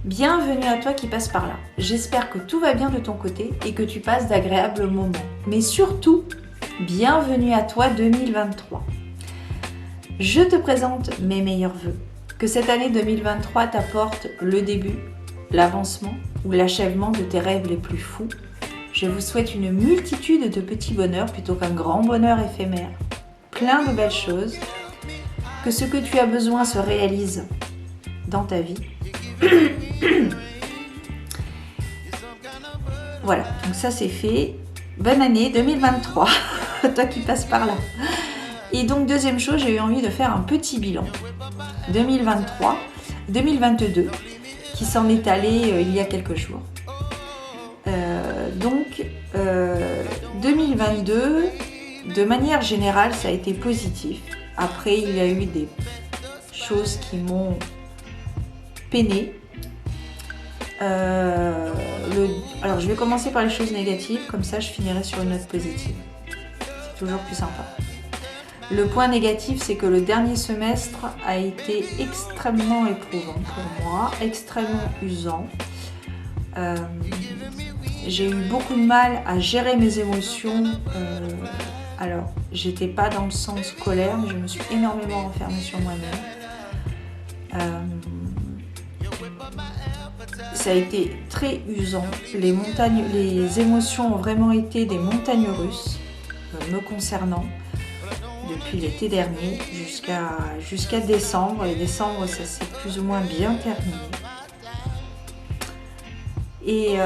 Bienvenue à toi qui passe par là. J'espère que tout va bien de ton côté et que tu passes d'agréables moments. Mais surtout, bienvenue à toi 2023. Je te présente mes meilleurs vœux. Que cette année 2023 t'apporte le début, l'avancement ou l'achèvement de tes rêves les plus fous. Je vous souhaite une multitude de petits bonheurs plutôt qu'un grand bonheur éphémère. Plein de belles choses. Que ce que tu as besoin se réalise dans ta vie. Voilà, donc ça c'est fait. Bonne année 2023, toi qui passes par là. Et donc deuxième chose, j'ai eu envie de faire un petit bilan 2022 qui s'en est allé il y a quelques jours. 2022, de manière générale, ça a été positif. Après, il y a eu des choses qui m'ont peiné. Alors, je vais commencer par les choses négatives, comme ça je finirai sur une note positive. C'est toujours plus sympa. Le point négatif, c'est que le dernier semestre a été extrêmement éprouvant pour moi, extrêmement usant. J'ai eu beaucoup de mal à gérer mes émotions. Alors, j'étais pas dans le sens colère, mais je me suis énormément renfermée sur moi-même. Ça a été très usant. Les émotions ont vraiment été des montagnes russes me concernant depuis l'été dernier jusqu'à décembre. Et décembre, ça s'est plus ou moins bien terminé. Et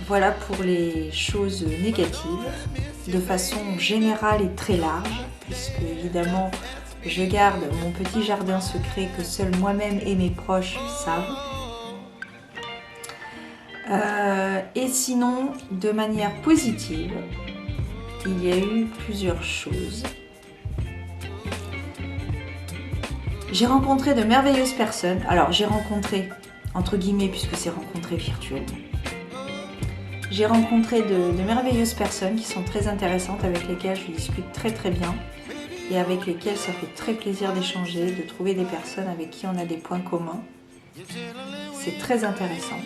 voilà pour les choses négatives, de façon générale et très large, puisque évidemment, je garde mon petit jardin secret que seul moi-même et mes proches savent. Et sinon, de manière positive, il y a eu plusieurs choses. J'ai rencontré de merveilleuses personnes. Alors, j'ai rencontré, entre guillemets, puisque c'est rencontré virtuellement. J'ai rencontré de merveilleuses personnes qui sont très intéressantes, avec lesquelles je discute très très bien et avec lesquelles ça fait très plaisir d'échanger, de trouver des personnes avec qui on a des points communs. C'est très intéressant.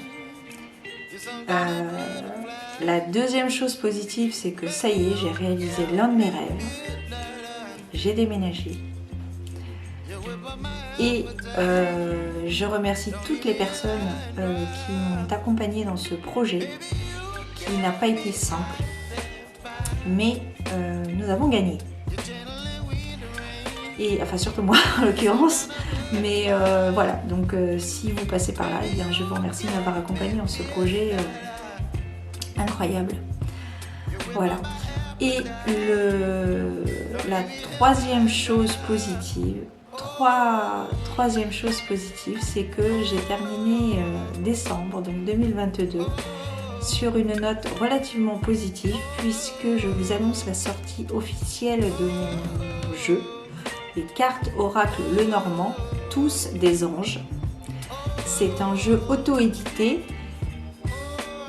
La deuxième chose positive, c'est que ça y est, j'ai réalisé l'un de mes rêves. J'ai déménagé. Et je remercie toutes les personnes qui m'ont accompagnée dans ce projet, qui n'a pas été simple, mais nous avons gagné. Et enfin surtout moi en l'occurrence, mais voilà, donc si vous passez par là, eh bien, je vous remercie de m'avoir accompagné dans ce projet incroyable. Voilà. Et la troisième chose positive, c'est que j'ai terminé décembre, donc 2022, sur une note relativement positive, puisque je vous annonce la sortie officielle de mon jeu, les cartes Oracle Lenormand, tous des anges. C'est un jeu auto-édité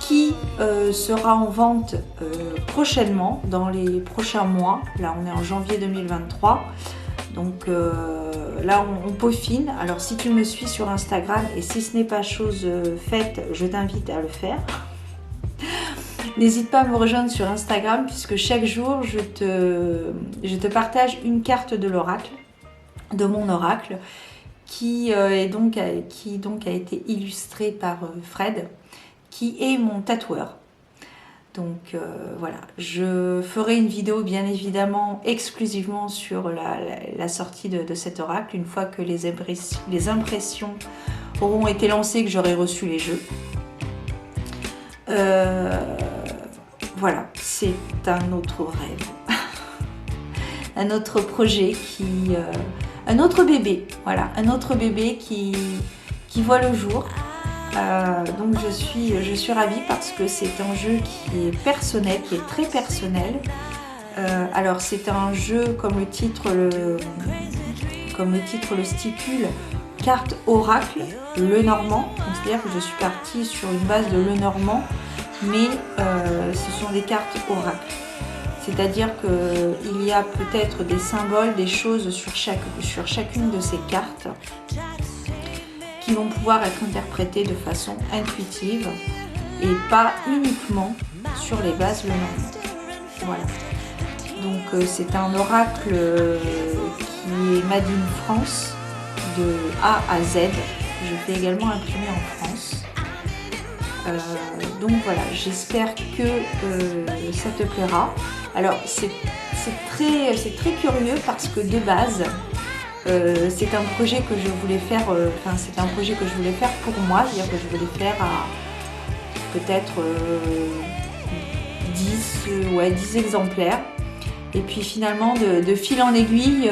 qui sera en vente prochainement, dans les prochains mois. Là, on est en janvier 2023. Donc là, on peaufine. Alors, si tu me suis sur Instagram, et si ce n'est pas chose faite, je t'invite à le faire. N'hésite pas à me rejoindre sur Instagram, puisque chaque jour, je te partage une carte de l'oracle, de mon oracle, qui a été illustrée par Fred, qui est mon tatoueur. Donc voilà, je ferai une vidéo bien évidemment exclusivement sur la sortie de cet oracle, une fois que les impressions auront été lancées, que j'aurai reçu les jeux. Voilà, c'est un autre rêve, un autre projet un autre bébé, voilà, un autre bébé qui voit le jour. Donc je suis ravie parce que c'est un jeu qui est personnel, qui est très personnel. Alors c'est un jeu, comme le titre le stipule, carte oracle Lenormand. C'est-à-dire que je suis partie sur une base de Lenormand, mais ce sont des cartes oracle. C'est-à-dire qu'il y a peut-être des symboles, des choses sur chacune de ces cartes qui vont pouvoir être interprétés de façon intuitive et pas uniquement sur les bases Lenormand. Voilà. Donc c'est un oracle qui est made in France de A à Z. Je fais également imprimer en France. Donc voilà, j'espère que ça te plaira. Alors c'est très curieux parce que de base, c'est un projet que je voulais faire. C'est un projet que je voulais faire pour moi, c'est-à-dire que je voulais faire à peut-être 10 exemplaires. Et puis finalement, de fil en aiguille,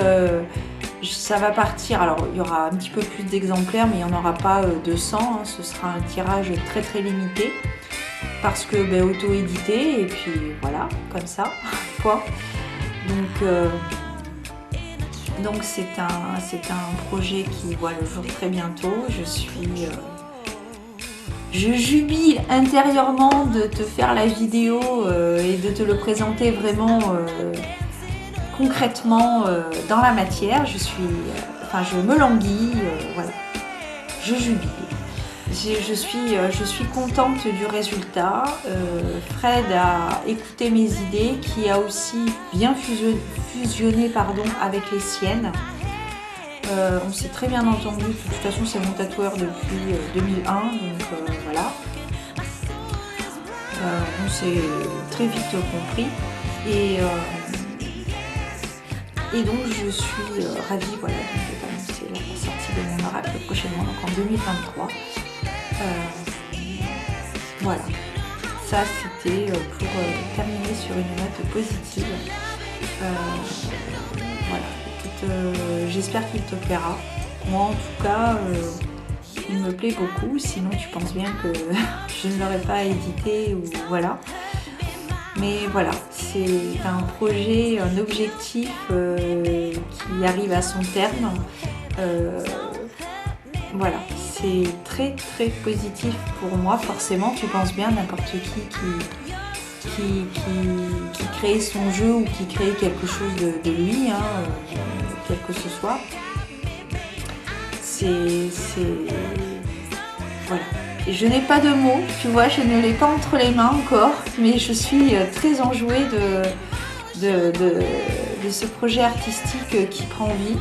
ça va partir. Alors il y aura un petit peu plus d'exemplaires, mais il n'y en aura pas 200. Hein. Ce sera un tirage très limité parce que auto-édité et puis voilà, comme ça, quoi. Donc c'est un projet qui voit le jour très bientôt. Je jubile intérieurement de te faire la vidéo et de te le présenter vraiment concrètement dans la matière. Je me languis, voilà. Je jubile. Je suis contente du résultat. Fred a écouté mes idées, qui a aussi bien fusionné avec les siennes. On s'est très bien entendu. De toute façon, c'est mon tatoueur depuis 2001, donc voilà. On s'est très vite compris et donc je suis ravie, voilà, de t'annoncer la sortie de mon oracle prochainement, donc en 2023. Voilà, ça c'était pour terminer sur une note positive. Voilà, j'espère qu'il te plaira. Moi en tout cas, il me plaît beaucoup, sinon tu penses bien que je ne l'aurais pas édité ou voilà. Mais voilà, c'est un projet, un objectif qui arrive à son terme. Voilà, c'est très positif pour moi. Forcément, tu penses bien, n'importe qui crée son jeu ou qui crée quelque chose de lui, hein, quel que ce soit. Voilà. Et je n'ai pas de mots, tu vois, je ne l'ai pas entre les mains encore, mais je suis très enjouée de ce projet artistique qui prend vie,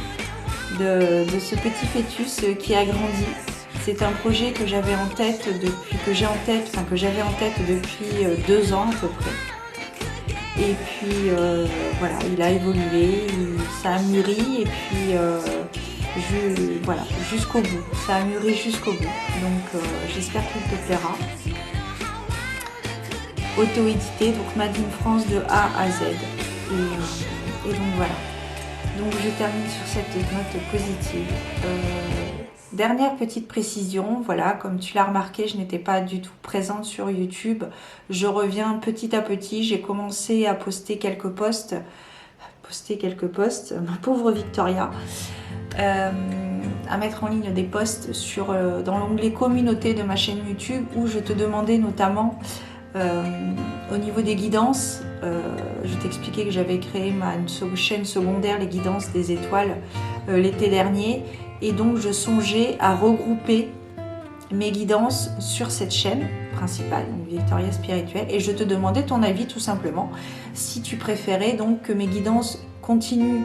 de ce petit fœtus qui a grandi. C'est un projet que j'avais en tête depuis 2 ans à peu près. Et puis voilà, il a évolué, ça a mûri et puis voilà, jusqu'au bout. Ça a mûri jusqu'au bout. Donc j'espère qu'il te plaira. Auto-édité, donc Made in France de A à Z. Et donc voilà. Donc je termine sur cette note positive. Dernière petite précision, voilà, comme tu l'as remarqué, je n'étais pas du tout présente sur YouTube. Je reviens petit à petit. J'ai commencé à poster quelques posts. Ma pauvre Victoria. À mettre en ligne des posts dans l'onglet communauté de ma chaîne YouTube où je te demandais notamment au niveau des guidances, je t'expliquais que j'avais créé une chaîne secondaire, les guidances des étoiles, l'été dernier, et donc je songeais à regrouper mes guidances sur cette chaîne principale, Victoria Spirituelle, et je te demandais ton avis tout simplement, si tu préférais donc que mes guidances continuent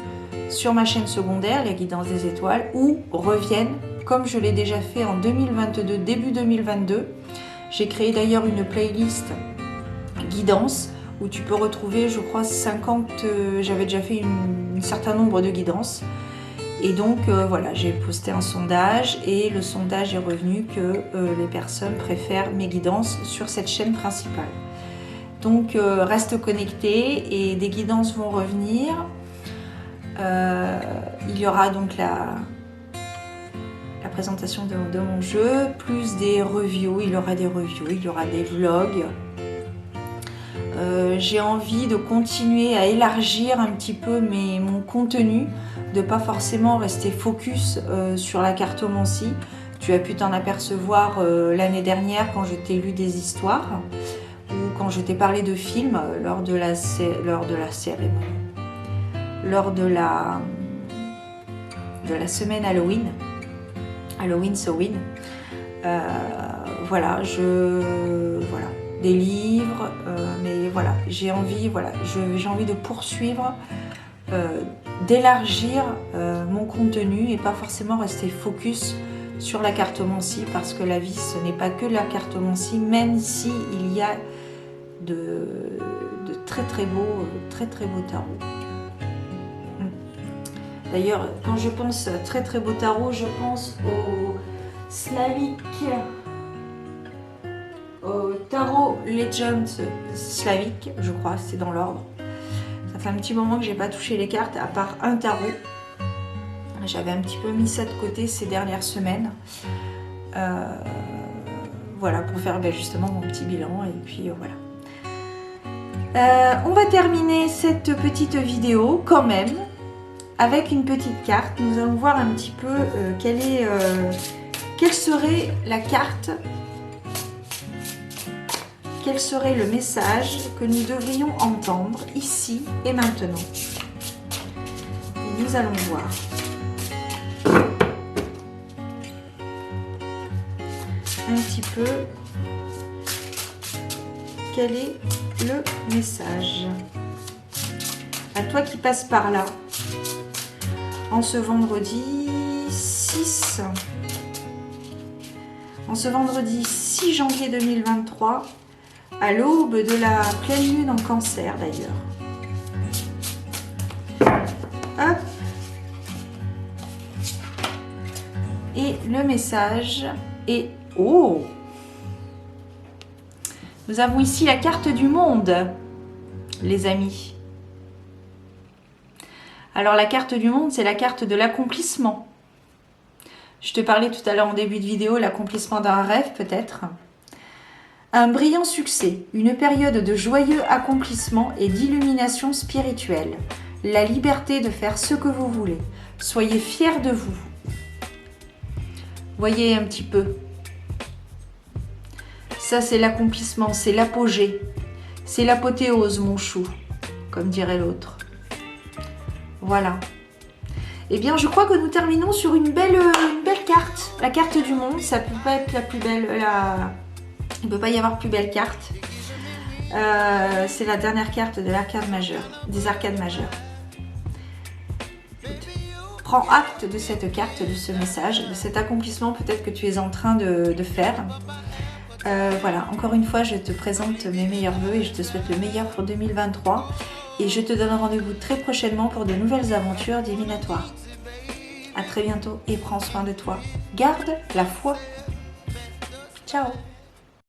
sur ma chaîne secondaire, les guidances des étoiles, ou reviennent comme je l'ai déjà fait en 2022, début 2022. J'ai créé d'ailleurs une playlist guidance où tu peux retrouver, je crois, 50, j'avais déjà fait un certain nombre de guidances. Et donc voilà, j'ai posté un sondage et le sondage est revenu que les personnes préfèrent mes guidances sur cette chaîne principale. Donc reste connecté et des guidances vont revenir. Il y aura donc la présentation de mon jeu, plus des reviews, il y aura des vlogs. J'ai envie de continuer à élargir un petit peu mon contenu, de pas forcément rester focus sur la cartomancie. Tu as pu t'en apercevoir l'année dernière quand je t'ai lu des histoires ou quand je t'ai parlé de films lors de la cérémonie, lors de la semaine Halloween. Halloween, so win. Voilà, voilà, des livres, mais voilà, j'ai envie de poursuivre, d'élargir mon contenu et pas forcément rester focus sur la cartomancie, parce que la vie ce n'est pas que la cartomancie, même si il y a de très beaux tarots. D'ailleurs, quand je pense très beau tarot, je pense au slavique, au tarot Legend slavique, je crois, c'est dans l'ordre. Ça fait un petit moment que j'ai pas touché les cartes, à part un tarot. J'avais un petit peu mis ça de côté ces dernières semaines. Voilà, pour faire justement mon petit bilan, et puis voilà. On va terminer cette petite vidéo quand même avec une petite carte. Nous allons voir un petit peu quelle serait la carte, quel serait le message que nous devrions entendre ici et maintenant. Et nous allons voir. Un petit peu quel est le message. À toi qui passes par là en ce vendredi 6 janvier 2023, à l'aube de la pleine lune en Cancer d'ailleurs. Hop. Et le message est oh! Nous avons ici la carte du monde, les amis. Alors la carte du monde, c'est la carte de l'accomplissement. Je te parlais tout à l'heure en début de vidéo, l'accomplissement d'un rêve peut-être. Un brillant succès, une période de joyeux accomplissement et d'illumination spirituelle. La liberté de faire ce que vous voulez. Soyez fiers de vous. Voyez un petit peu. Ça, c'est l'accomplissement, c'est l'apogée. C'est l'apothéose, mon chou, comme dirait l'autre. Voilà. Eh bien, je crois que nous terminons sur une belle carte. La carte du monde, ça peut pas être la plus belle. Il ne peut pas y avoir plus belle carte. C'est la dernière carte de l'arcade majeure, des arcades majeures. Prends acte de cette carte, de ce message, de cet accomplissement peut-être que tu es en train de faire. Voilà, encore une fois, je te présente mes meilleurs vœux et je te souhaite le meilleur pour 2023. Et je te donne rendez-vous très prochainement pour de nouvelles aventures divinatoires. À très bientôt et prends soin de toi. Garde la foi. Ciao.